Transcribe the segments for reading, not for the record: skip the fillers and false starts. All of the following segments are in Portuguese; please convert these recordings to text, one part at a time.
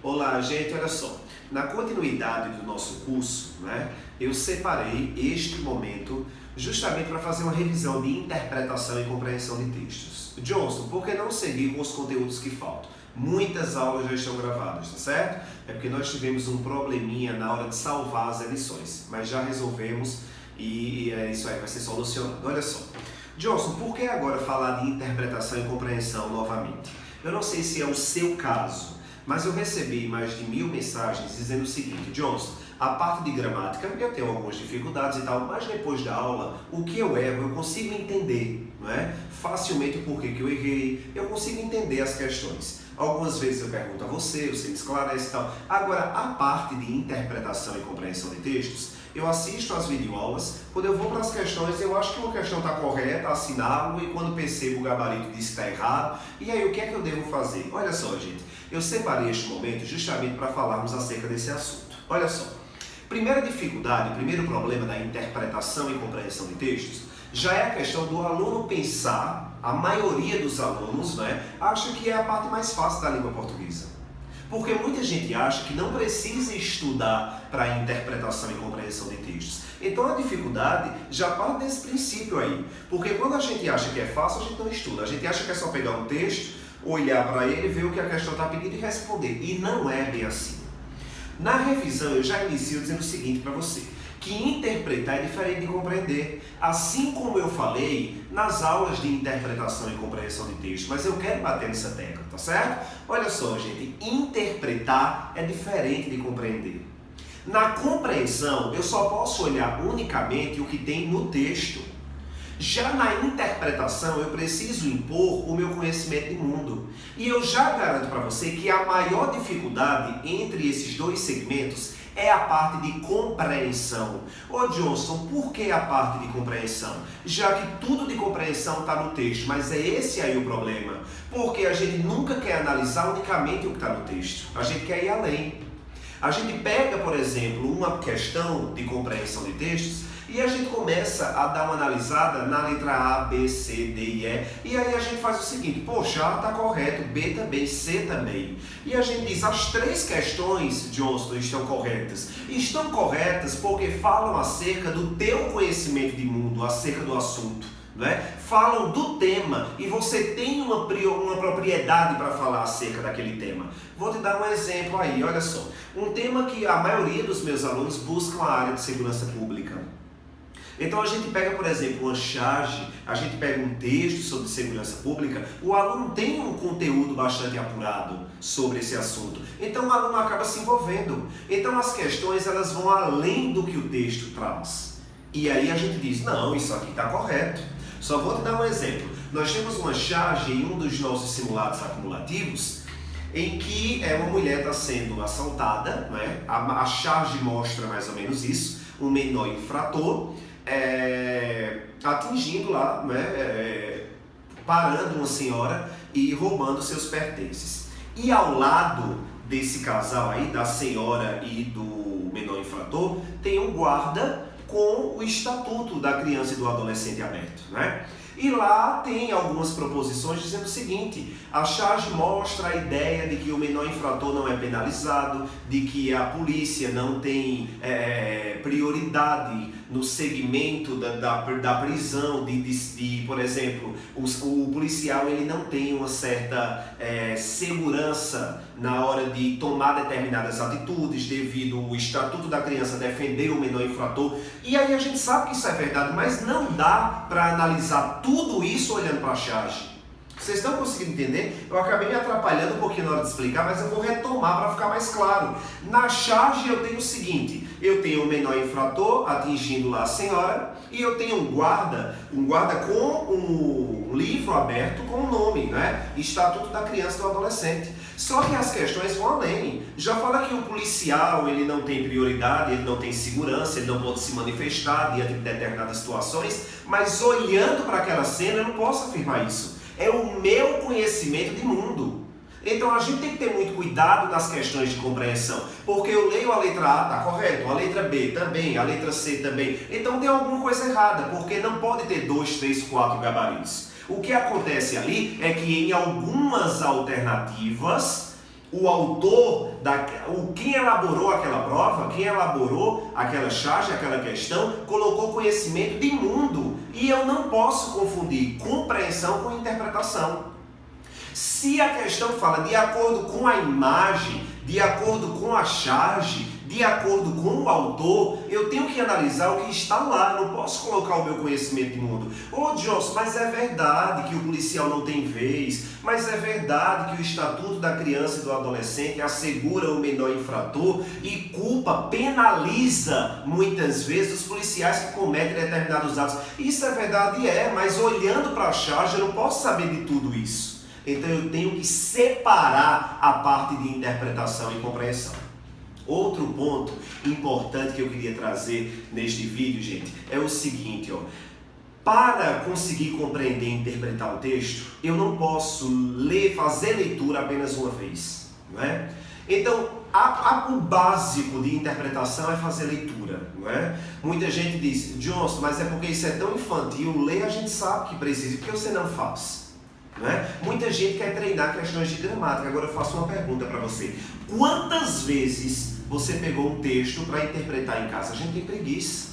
Olá, gente, olha só. Na continuidade do nosso curso, eu separei este momento justamente para fazer uma revisão de interpretação e compreensão de textos. Johnson, por que não seguir com os conteúdos que faltam? Muitas aulas já estão gravadas, tá certo? É porque nós tivemos um probleminha na hora de salvar as edições, mas já resolvemos e isso aí vai ser solucionado. Olha só. Johnson, por que agora falar de interpretação e compreensão novamente? Eu não sei se é o seu caso, mas eu recebi mais de 1000 mensagens dizendo o seguinte: Johnson, a parte de gramática eu tenho algumas dificuldades e tal, mas depois da aula, o que eu erro, eu consigo entender, facilmente o porquê que eu errei, eu consigo entender as questões. Algumas vezes eu pergunto a você me esclarece e tal. Agora, a parte de interpretação e compreensão de textos, eu assisto às videoaulas, quando eu vou para as questões, eu acho que uma questão está correta, assinalo, e quando percebo o gabarito diz que está errado, e aí o que é que eu devo fazer? Olha só, gente, eu separei este momento justamente para falarmos acerca desse assunto. Olha só, primeira dificuldade, primeiro problema da interpretação e compreensão de textos, já é a questão do aluno pensar, a maioria dos alunos, acha que é a parte mais fácil da língua portuguesa. Porque muita gente acha que não precisa estudar para interpretação e compreensão de textos. Então a dificuldade já parte desse princípio aí. Porque quando a gente acha que é fácil, a gente não estuda. A gente acha que é só pegar um texto, olhar para ele, ver o que a questão está pedindo e responder. E não é bem assim. Na revisão eu já inicio dizendo o seguinte para você, que interpretar é diferente de compreender. Assim como eu falei nas aulas de interpretação e compreensão de texto, mas eu quero bater nessa tecla, tá certo? Olha só, gente, interpretar é diferente de compreender. Na compreensão, eu só posso olhar unicamente o que tem no texto. Já na interpretação, eu preciso impor o meu conhecimento de mundo. E eu já garanto para você que a maior dificuldade entre esses dois segmentos é a parte de compreensão. Ô Johnson, por que a parte de compreensão? Já que tudo de compreensão está no texto, mas é esse aí o problema. Porque a gente nunca quer analisar unicamente o que está no texto. A gente quer ir além. A gente pega, por exemplo, uma questão de compreensão de textos e a gente começa a dar uma analisada na letra A, B, C, D e E. E aí a gente faz o seguinte: poxa, A está correto, B também, C também. E a gente diz, as três questões, Johnston, estão corretas. E estão corretas porque falam acerca do teu conhecimento de mundo, acerca do assunto. Falam do tema e você tem uma propriedade para falar acerca daquele tema. Vou te dar um exemplo aí, olha só. Um tema que a maioria dos meus alunos buscam a área de segurança pública. Então a gente pega, por exemplo, uma charge, a gente pega um texto sobre segurança pública, o aluno tem um conteúdo bastante apurado sobre esse assunto. Então o aluno acaba se envolvendo. Então as questões elas vão além do que o texto traz. E aí a gente diz, não, isso aqui está correto. Só vou te dar um exemplo. Nós temos uma charge em um dos nossos simulados acumulativos, em que uma mulher está sendo assaltada, A charge mostra mais ou menos isso, um menor infrator, atingindo lá, parando uma senhora e roubando seus pertences. E ao lado desse casal aí, da senhora e do menor infrator, tem um guarda com o Estatuto da Criança e do Adolescente aberto, E lá tem algumas proposições dizendo o seguinte: a charge mostra a ideia de que o menor infrator não é penalizado, de que a polícia não tem prioridade no segmento da prisão, por exemplo, o policial ele não tem uma certa segurança na hora de tomar determinadas atitudes devido ao Estatuto da Criança defender o menor infrator. E aí a gente sabe que isso é verdade, mas não dá para analisar tudo isso olhando para a charge. Vocês estão conseguindo entender? Eu acabei me atrapalhando um pouquinho na hora de explicar, mas eu vou retomar para ficar mais claro. Na charge eu tenho o seguinte: eu tenho o menor infrator atingindo lá a senhora e eu tenho um guarda com um livro aberto com o nome, Estatuto da Criança e do Adolescente. Só que as questões vão além. Já fala que o policial ele não tem prioridade, ele não tem segurança, ele não pode se manifestar diante de determinadas situações, mas olhando para aquela cena eu não posso afirmar isso. É o meu conhecimento de mundo. Então a gente tem que ter muito cuidado nas questões de compreensão, porque eu leio a letra A, tá correto, a letra B também, a letra C também. Então tem alguma coisa errada, porque não pode ter 2, 3, 4 gabaritos. O que acontece ali é que em algumas alternativas o autor, quem elaborou aquela prova, quem elaborou aquela charge, aquela questão, colocou conhecimento de mundo. E eu não posso confundir compreensão com interpretação. Se a questão fala de acordo com a imagem, de acordo com a charge, de acordo com o autor, eu tenho que analisar o que está lá, não posso colocar o meu conhecimento de mundo. Ô Johnson, mas é verdade que o policial não tem vez, mas é verdade que o Estatuto da Criança e do Adolescente assegura o menor infrator e culpa, penaliza muitas vezes os policiais que cometem determinados atos. Isso é verdade, mas olhando para a charge eu não posso saber de tudo isso. Então eu tenho que separar a parte de interpretação e compreensão. Outro ponto importante que eu queria trazer neste vídeo, gente, é o seguinte, para conseguir compreender e interpretar o texto, eu não posso fazer leitura apenas uma vez, não é? Então, o básico de interpretação é fazer leitura, não é? Muita gente diz, Johnson, mas é porque isso é tão infantil, ler a gente sabe que precisa, porque você não faz? Não é? Muita gente quer treinar questões de gramática. Agora eu faço uma pergunta para você. Quantas vezes você pegou um texto para interpretar em casa? A gente tem preguiça.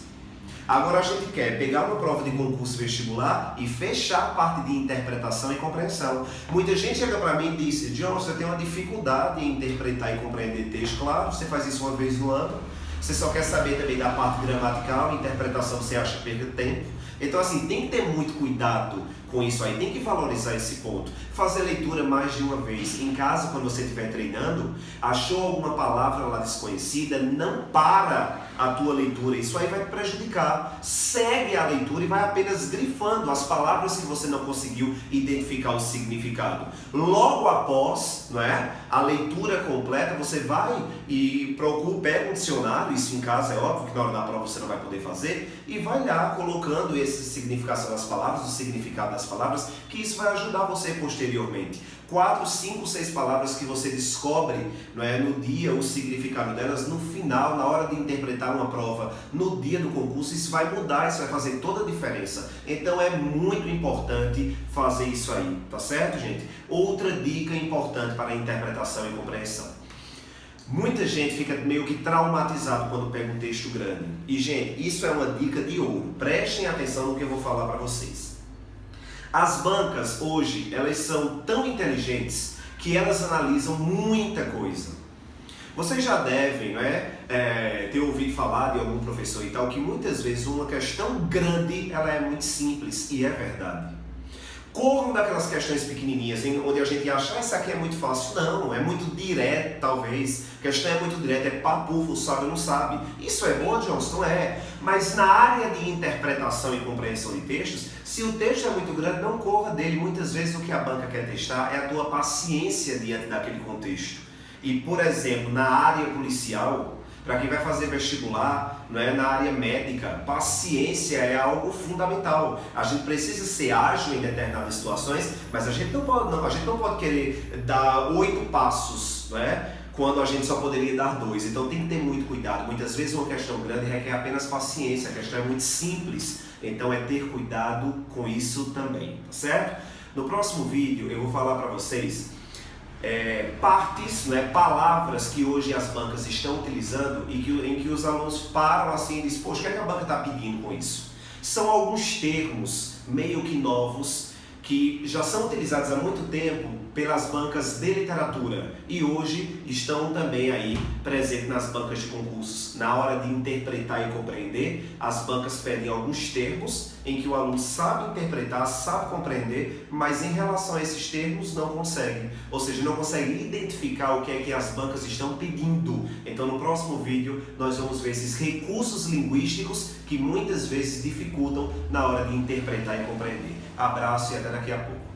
Agora a gente quer pegar uma prova de concurso vestibular e fechar a parte de interpretação e compreensão. Muita gente chega para mim e diz, John, você tem uma dificuldade em interpretar e compreender texto. Claro, você faz isso uma vez no ano. Você só quer saber também da parte gramatical, interpretação você acha que perca tempo. Então assim, tem que ter muito cuidado com isso aí, tem que valorizar esse ponto. Fazer leitura mais de uma vez. Em casa, quando você estiver treinando, achou alguma palavra lá desconhecida, não para a tua leitura. Isso aí vai te prejudicar. Segue a leitura e vai apenas grifando as palavras que você não conseguiu identificar o significado. Logo após, não é, a leitura completa, você vai e pega um dicionário, isso em casa é óbvio que na hora da prova você não vai poder fazer, e vai lá colocando essa significação das palavras, o significado das palavras, que isso vai ajudar você posteriormente. 4, 5, 6 palavras que você descobre, não é, no dia o significado delas, no final, na hora de interpretar uma prova, no dia do concurso, isso vai mudar, isso vai fazer toda a diferença. Então é muito importante fazer isso aí, tá certo, gente? Outra dica importante para a interpretação e compreensão. Muita gente fica meio que traumatizado quando pega um texto grande. E, gente, isso é uma dica de ouro. Prestem atenção no que eu vou falar para vocês. As bancas hoje, elas são tão inteligentes que elas analisam muita coisa. Vocês já devem, ter ouvido falar de algum professor e tal, que muitas vezes uma questão grande, ela é muito simples, e é verdade. Corram daquelas questões pequenininhas, onde a gente acha, essa aqui é muito fácil. Não, é muito direto, talvez. A questão é muito direta, é papufo, sabe ou não sabe. Isso é bom, Johnston? É. Mas na área de interpretação e compreensão de textos, se o texto é muito grande, não corra dele. Muitas vezes o que a banca quer testar é a tua paciência diante daquele contexto. E, por exemplo, na área policial, para quem vai fazer vestibular, na área médica, paciência é algo fundamental. A gente precisa ser ágil em determinadas situações, mas a gente não pode querer dar 8 passos, quando a gente só poderia dar 2. Então tem que ter muito cuidado. Muitas vezes uma questão grande requer apenas paciência, a questão é muito simples. Então é ter cuidado com isso também, tá certo? No próximo vídeo eu vou falar para vocês partes, palavras que hoje as bancas estão utilizando e em que os alunos param assim e dizem, poxa, o que é que a banca está pedindo com isso? São alguns termos meio que novos que já são utilizados há muito tempo pelas bancas de literatura e hoje estão também aí presentes nas bancas de concursos. Na hora de interpretar e compreender, as bancas pedem alguns termos em que o aluno sabe interpretar, sabe compreender, mas em relação a esses termos não consegue. Ou seja, não consegue identificar o que é que as bancas estão pedindo. Então no próximo vídeo nós vamos ver esses recursos linguísticos que muitas vezes dificultam na hora de interpretar e compreender. Abraço e até daqui a pouco.